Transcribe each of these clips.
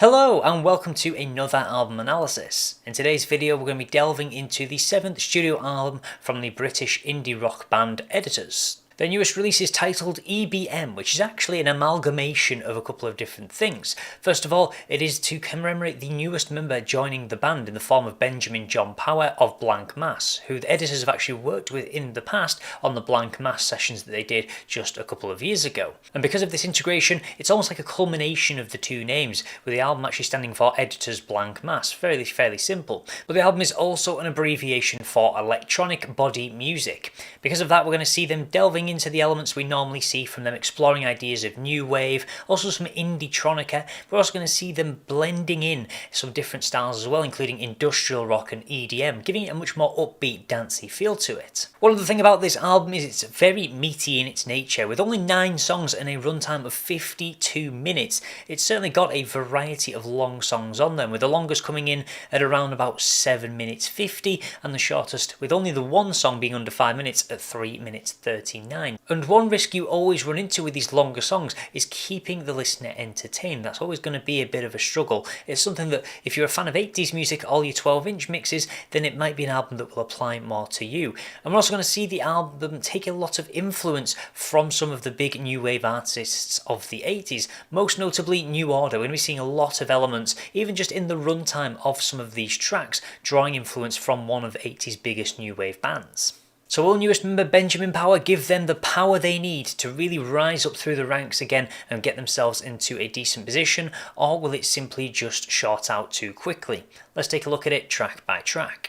Hello and welcome to another album analysis. In today's video we're going to be delving into the 7th studio album from the British indie rock band Editors. Their newest release is titled EBM, which is actually an amalgamation of a couple of different things. First of all, it is to commemorate the newest member joining the band in the form of Benjamin John Power of Blank Mass, who the Editors have actually worked with in the past on the Blank Mass sessions that they did just a couple of years ago. And because of this integration, it's almost like a culmination of the two names, with the album actually standing for Editors Blank Mass. Fairly simple. But the album is also an abbreviation for electronic body music. Because of that, we're going to see them delving into the elements we normally see from them, exploring ideas of new wave, also some indie-tronica. We're also going to see them blending in some different styles as well, including industrial rock and EDM, giving it a much more upbeat, dancey feel to it. One other thing about this album is it's very meaty in its nature. With only 9 songs and a runtime of 52 minutes, it's certainly got a variety of long songs on them, with the longest coming in at around about 7 minutes 50, and the shortest, with only the one song being under 5 minutes, at 3 minutes 39. And one risk you always run into with these longer songs is keeping the listener entertained. That's always going to be a bit of a struggle. It's something that if you're a fan of 80s music, all your 12-inch mixes, then it might be an album that will apply more to you. And we're also going to see the album take a lot of influence from some of the big new wave artists of the 80s, most notably New Order. We're going to be seeing a lot of elements, even just in the runtime of some of these tracks, drawing influence from one of the 80s biggest new wave bands. So will newest member Benjamin Power give them the power they need to really rise up through the ranks again and get themselves into a decent position, or will it simply just short out too quickly? Let's take a look at it track by track.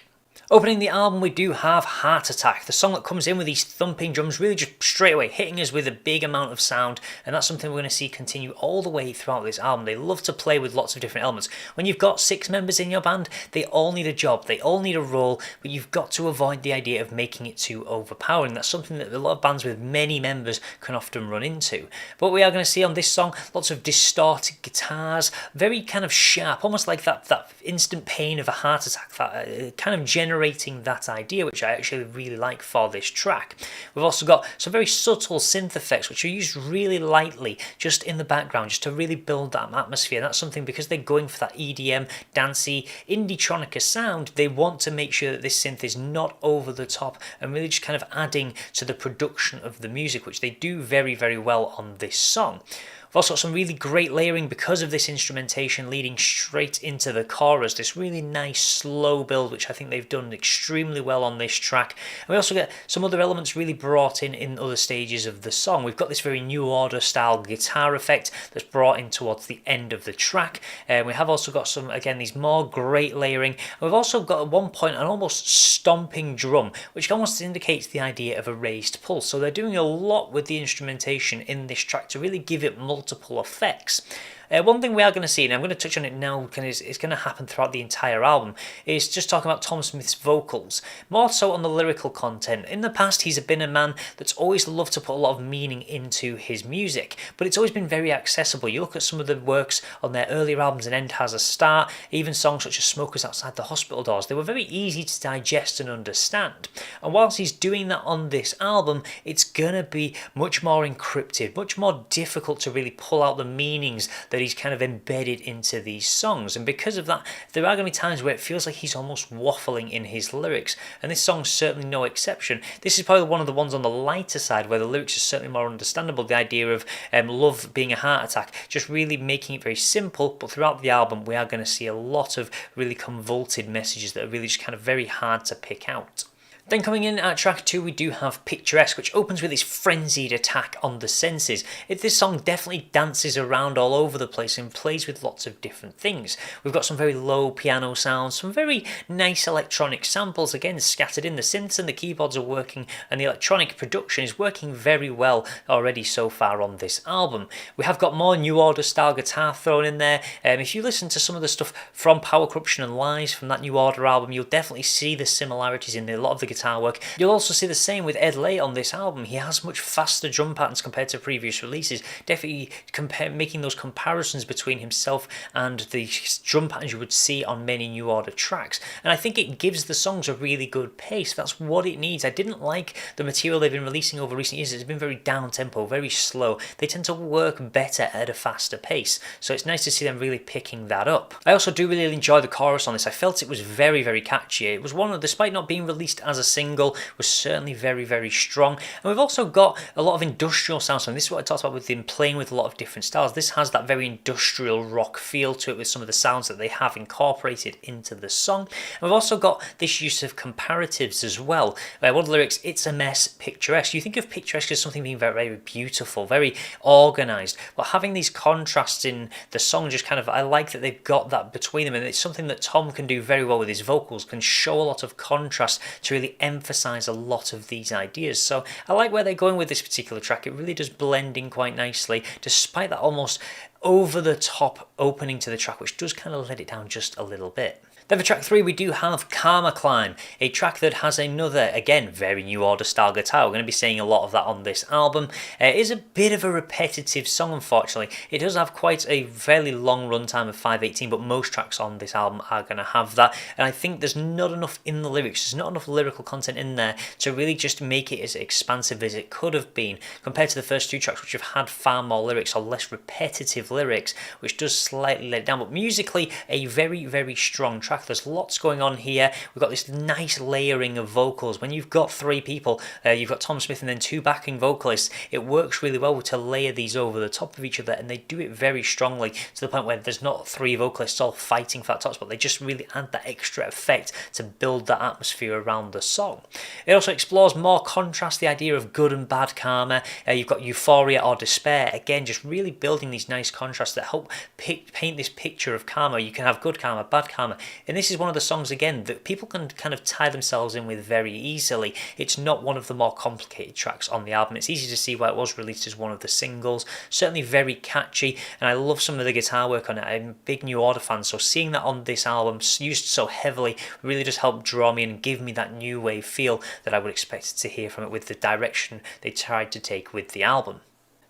Opening the album, we do have Heart Attack, the song that comes in with these thumping drums, really just straight away hitting us with a big amount of sound, and that's something we're going to see continue all the way throughout this album. They love to play with lots of different elements. When you've got 6 members in your band, they all need a job, they all need a role, but you've got to avoid the idea of making it too overpowering. That's something that a lot of bands with many members can often run into. But we are going to see on this song lots of distorted guitars, very kind of sharp, almost like that instant pain of a heart attack, that kind of generating that idea, which I actually really like for this track. We've also got some very subtle synth effects which are used really lightly just in the background, just to really build that atmosphere. And that's something, because they're going for that EDM, dancey, indie-tronica sound, they want to make sure that this synth is not over the top and really just kind of adding to the production of the music, which they do very well on this song. We've also got some really great layering because of this instrumentation leading straight into the chorus, this really nice slow build, which I think they've done extremely well on this track. And we also get some other elements really brought in other stages of the song. We've got this very New Order style guitar effect that's brought in towards the end of the track. We have also got some, again, these more great layering. And we've also got at one point an almost stomping drum, which almost indicates the idea of a raised pulse. So they're doing a lot with the instrumentation in this track to really give it multiple effects. One thing we are going to see, and I'm going to touch on it now because it's going to happen throughout the entire album, is just talking about Tom Smith's vocals, more so on the lyrical content. In the past, he's been a man that's always loved to put a lot of meaning into his music, but it's always been very accessible. You look at some of the works on their earlier albums, An End Has a Start, even songs such as Smokers Outside the Hospital Doors, they were very easy to digest and understand. And whilst he's doing that on this album, it's going to be much more encrypted, much more difficult to really pull out the meanings that he's kind of embedded into these songs. And because of that, there are going to be times where it feels like he's almost waffling in his lyrics, and this song's certainly no exception. This is probably one of the ones on the lighter side where the lyrics are certainly more understandable. The idea of love being a heart attack, just really making it very simple, but throughout the album we are going to see a lot of really convoluted messages that are really just kind of very hard to pick out. Then coming in at track 2, we do have Picturesque, which opens with this frenzied attack on the senses. This song definitely dances around all over the place and plays with lots of different things. We've got some very low piano sounds, some very nice electronic samples, again scattered in. The synths and the keyboards are working, and the electronic production is working very well already so far on this album. We have got more New Order style guitar thrown in there. If you listen to some of the stuff from Power Corruption and Lies from that New Order album, you'll definitely see the similarities in there. A lot of the guitar work. You'll also see the same with Ed Late on this album. He has much faster drum patterns compared to previous releases, definitely making those comparisons between himself and the drum patterns you would see on many New Order tracks, and I think it gives the songs a really good pace. That's what it needs. I didn't like the material they've been releasing over recent years. It's been very down tempo, very slow. They tend to work better at a faster pace, so it's nice to see them really picking that up. I also do really enjoy the chorus on this. I felt it was very, very catchy. It was one of, despite not being released as a single, was certainly very, very strong. And we've also got a lot of industrial sounds, and this is what I talked about with them playing with a lot of different styles. This has that very industrial rock feel to it with some of the sounds that they have incorporated into the song. And we've also got this use of comparatives as well. One of the lyrics, "It's a mess, picturesque." You think of picturesque as something being very, very beautiful, very organised, but having these contrasts in the song just kind of, I like that they've got that between them, and it's something that Tom can do very well with his vocals, can show a lot of contrast to really emphasise a lot of these ideas. So I like where they're going with this particular track. It really does blend in quite nicely, despite that almost over the top opening to the track, which does kind of let it down just a little bit. Then for track 3 we do have Karma Climb, a track that has another, again, very New Order style guitar. We're going to be seeing a lot of that on this album. It is a bit of a repetitive song, unfortunately. It does have quite a fairly long runtime of 5:18, but most tracks on this album are going to have that, and I think there's not enough in the lyrics, there's not enough lyrical content in there to really just make it as expansive as it could have been, compared to the first 2 tracks, which have had far more lyrics or less repetitive lyrics, which does slightly let it down. But musically, a very, very strong track. There's lots going on here. We've got this nice layering of vocals. When you've got 3 people, you've got Tom Smith and then 2 backing vocalists, it works really well to layer these over the top of each other, and they do it very strongly to the point where there's not 3 vocalists all fighting for that top spot. They just really add that extra effect to build that atmosphere around the song. It also explores more contrast, the idea of good and bad karma. You've got euphoria or despair, again just really building these nice contrasts that help paint this picture of karma. You can have good karma, bad karma, and this is one of the songs again that people can kind of tie themselves in with very easily. It's not one of the more complicated tracks on the album. It's easy to see why it was released as one of the singles. Certainly very catchy, and I love some of the guitar work on it. I'm a big New Order fan, so seeing that on this album used so heavily really just helped draw me in and give me that new wave feel that I would expect to hear from it with the direction they tried to take with the album.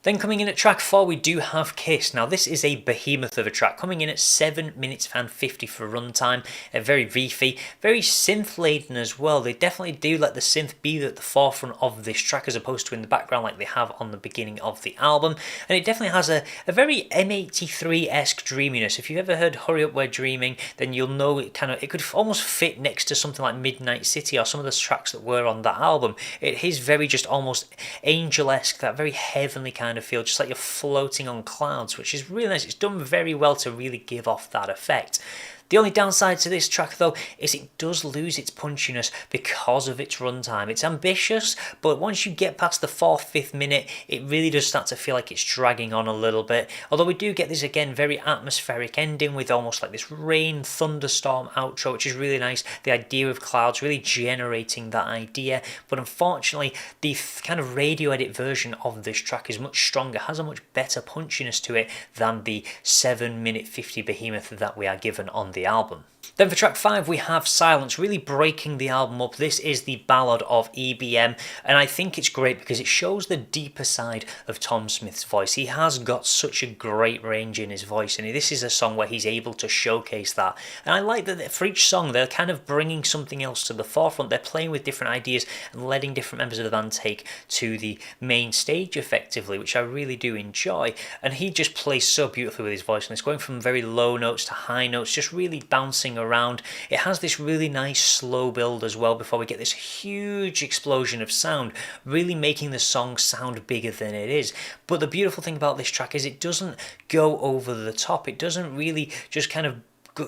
Then coming in at track 4 we do have Kiss. Now this is a behemoth of a track, coming in at 7 minutes and 50 for runtime, very beefy, very synth laden as well. They definitely do let the synth be at the forefront of this track as opposed to in the background like they have on the beginning of the album, and it definitely has a very M83-esque dreaminess. If you've ever heard Hurry Up We're Dreaming, then you'll know it could almost fit next to something like Midnight City or some of the tracks that were on that album. It is very just almost angel-esque, that very heavenly kind of feel, just like you're floating on clouds, which is really nice. It's done very well to really give off that effect. The only downside to this track though is it does lose its punchiness because of its runtime. It's ambitious, but once you get past the 4th, 5th minute, it really does start to feel like it's dragging on a little bit. Although we do get this again very atmospheric ending with almost like this rain thunderstorm outro, which is really nice. The idea of clouds really generating that idea, but unfortunately the kind of radio edit version of this track is much stronger, has a much better punchiness to it than the 7 minute 50 behemoth that we are given on the album. Then for track 5 we have Silence, really breaking the album up. This is the ballad of EBM, and I think it's great because it shows the deeper side of Tom Smith's voice. He has got such a great range in his voice, and this is a song where he's able to showcase that. And I like that for each song they're kind of bringing something else to the forefront. They're playing with different ideas and letting different members of the band take to the main stage effectively, which I really do enjoy. And he just plays so beautifully with his voice, and it's going from very low notes to high notes, just really bouncing around. It has this really nice slow build as well before we get this huge explosion of sound, really making the song sound bigger than it is. But the beautiful thing about this track is it doesn't go over the top. It doesn't really just kind of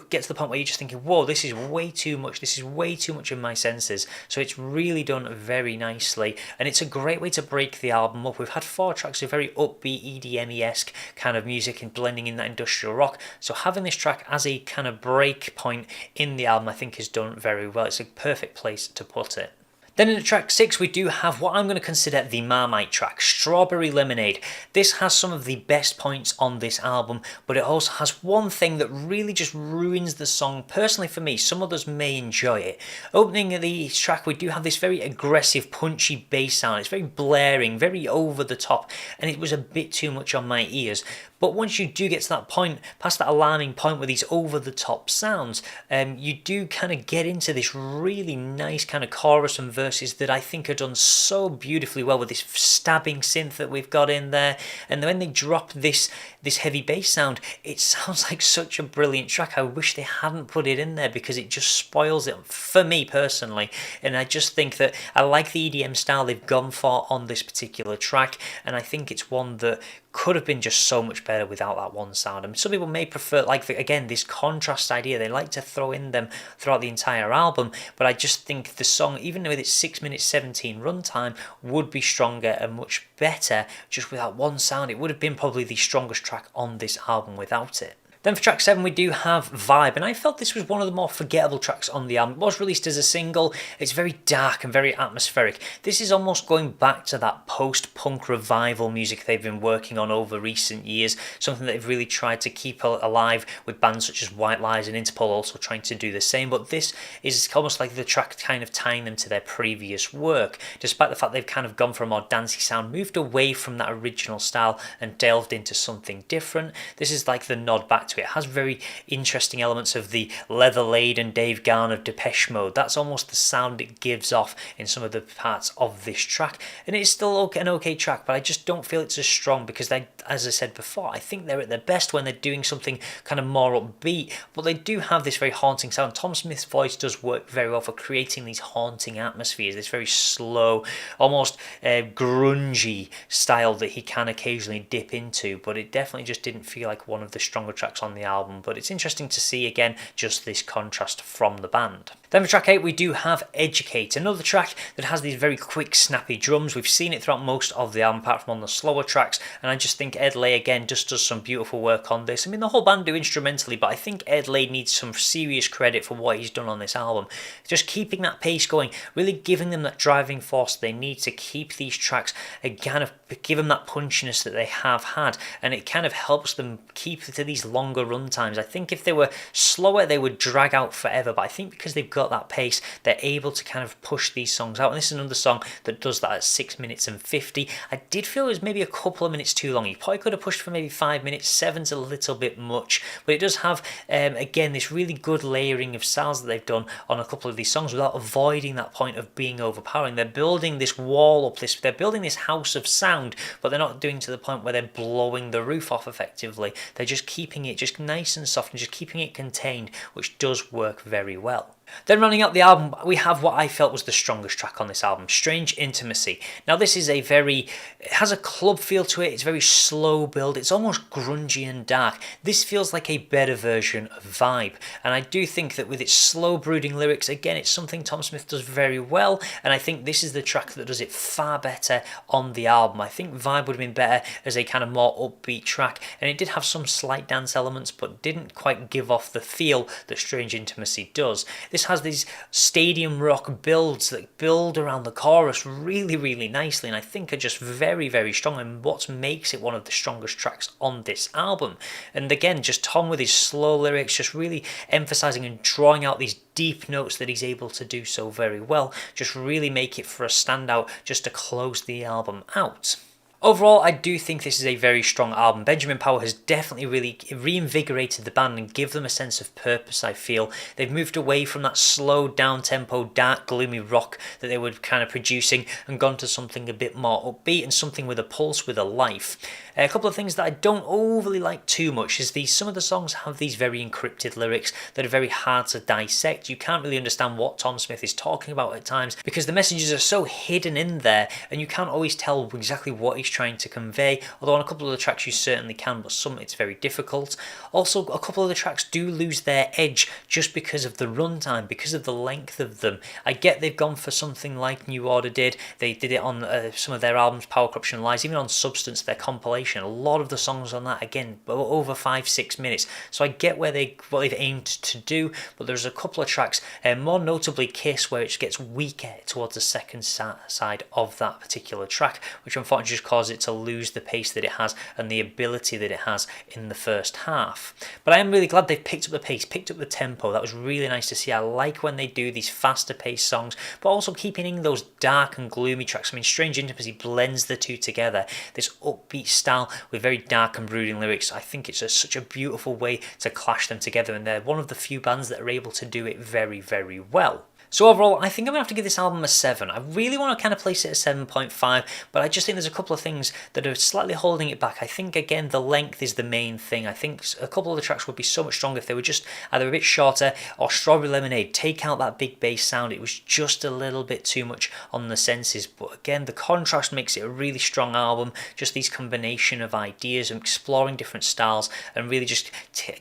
get to the point where you're just thinking, whoa, this is way too much, this is way too much in my senses. So it's really done very nicely, and it's a great way to break the album up. We've had 4 tracks of very upbeat EDM-esque kind of music and blending in that industrial rock, so having this track as a kind of break point in the album I think is done very well. It's a perfect place to put it. Then in track 6 we do have what I'm going to consider the Marmite track, Strawberry Lemonade. This has some of the best points on this album, but it also has one thing that really just ruins the song, personally for me. Some others may enjoy it. Opening the track we do have this very aggressive punchy bass sound. It's very blaring, very over the top, and it was a bit too much on my ears. But once you do get to that point, past that alarming point with these over-the-top sounds, you do kind of get into this really nice kind of chorus and verses that I think are done so beautifully well with this stabbing synth that we've got in there. And when they drop this heavy bass sound, it sounds like such a brilliant track. I wish they hadn't put it in there because it just spoils it for me personally. And I just think that I like the EDM style they've gone for on this particular track, and I think it's one that could have been just so much better without that one sound. I mean, some people may prefer, like, again, this contrast idea. They like to throw in them throughout the entire album, but I just think the song, even with its 6 minutes 17 runtime, would be stronger and much better just without one sound. It would have been probably the strongest track on this album without it. Then for track 7 we do have Vibe, and I felt this was one of the more forgettable tracks on the album. It was released as a single. It's very dark and very atmospheric. This is almost going back to that post-punk revival music they've been working on over recent years, something that they've really tried to keep alive with bands such as White Lies and Interpol also trying to do the same. But this is almost like the track kind of tying them to their previous work, despite the fact they've kind of gone for a more dancey sound, moved away from that original style and delved into something different. This is like the nod back to it. It has very interesting elements of the leather-laden Dave Garn of Depeche Mode. That's almost the sound it gives off in some of the parts of this track, and it's still an okay track, but I just don't feel it's as strong because they, as I said before, I think they're at their best when they're doing something kind of more upbeat, but they do have this very haunting sound. Tom Smith's voice does work very well for creating these haunting atmospheres, this very slow, almost grungy style that he can occasionally dip into, but it definitely just didn't feel like one of the stronger tracks on the album. But it's interesting to see again just this contrast from the band. Then for track 8 we do have Educate, another track that has these very quick snappy drums. We've seen it throughout most of the album apart from on the slower tracks, and I just think Ed Lay again just does some beautiful work on this. I mean, the whole band do instrumentally, but I think Ed Lay needs some serious credit for what he's done on this album. Just keeping that pace going, really giving them that driving force they need to keep these tracks and kind of give them that punchiness that they have had, and it kind of helps them keep to these longer run times. I think if they were slower they would drag out forever, but I think because they've got that pace they're able to kind of push these songs out, and this is another song that does that at 6 minutes and 50. I did feel it was maybe a couple of minutes too long. You probably could have pushed for maybe 5 minutes. 7's a little bit much, but it does have again this really good layering of sounds that they've done on a couple of these songs without avoiding that point of being overpowering. They're building this wall up, they're building this house of sound, but they're not doing to the point where they're blowing the roof off effectively. They're just keeping it just nice and soft and just keeping it contained, which does work very well. Then rounding out the album, we have what I felt was the strongest track on this album, Strange Intimacy. Now this is it has a club feel to it, it's very slow build, it's almost grungy and dark. This feels like a better version of Vibe, and I do think that with its slow brooding lyrics, again, it's something Tom Smith does very well, and I think this is the track that does it far better on the album. I think Vibe would have been better as a kind of more upbeat track, and it did have some slight dance elements, but didn't quite give off the feel that Strange Intimacy does. This has these stadium rock builds that build around the chorus really, really nicely, and I think are just very, very strong, and what makes it one of the strongest tracks on this album. And again, just Tom with his slow lyrics, just really emphasizing and drawing out these deep notes that he's able to do so very well, just really make it for a standout just to close the album out. Overall, I do think this is a very strong album. Benjamin Power has definitely really reinvigorated the band and give them a sense of purpose, I feel. They've moved away from that slow, down-tempo, dark, gloomy rock that they were kind of producing and gone to something a bit more upbeat and something with a pulse, with a life. A couple of things that I don't overly like too much is some of the songs have these very encrypted lyrics that are very hard to dissect. You can't really understand what Tom Smith is talking about at times because the messages are so hidden in there and you can't always tell exactly what he's trying to convey, although on a couple of the tracks you certainly can, but some it's very difficult. Also, a couple of the tracks do lose their edge just because of the runtime, because of the length of them. I get they've gone for something like New Order did. They did it on some of their albums, Power Corruption Lies, even on Substance, their compilation. A lot of the songs on that, again, over 5-6 minutes. So I get what they've aimed to do, but there's a couple of tracks, more notably Kiss, where it gets weaker towards the second side of that particular track, which unfortunately just causes it to lose the pace that it has and the ability that it has in the first half. But I am really glad they've picked up the pace, picked up the tempo. That was really nice to see. I like when they do these faster paced songs, but also keeping in those dark and gloomy tracks. I mean, Strange Intimacy blends the two together. This upbeat style with very dark and brooding lyrics. I think it's such a beautiful way to clash them together, and they're one of the few bands that are able to do it very, very well. So overall, I think I'm going to have to give this album a 7. I really want to kind of place it at 7.5, but I just think there's a couple of things that are slightly holding it back. I think, again, the length is the main thing. I think a couple of the tracks would be so much stronger if they were just either a bit shorter, or Strawberry Lemonade, take out that big bass sound. It was just a little bit too much on the senses, but again, the contrast makes it a really strong album. Just these combination of ideas and exploring different styles and really just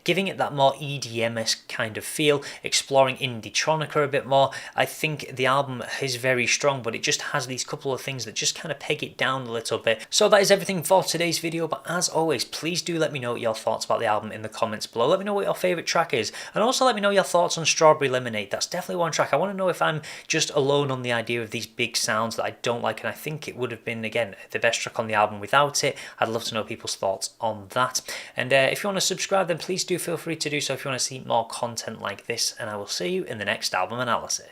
giving it that more EDM-esque kind of feel, exploring indie-tronica a bit more. I think the album is very strong, but it just has these couple of things that just kind of peg it down a little bit. So that is everything for today's video, but as always, please do let me know your thoughts about the album in the comments below. Let me know what your favourite track is, and also let me know your thoughts on Strawberry Lemonade. That's definitely one track. I want to know if I'm just alone on the idea of these big sounds that I don't like, and I think it would have been, again, the best track on the album without it. I'd love to know people's thoughts on that. And if you want to subscribe, then please do feel free to do so if you want to see more content like this, and I will see you in the next album analysis.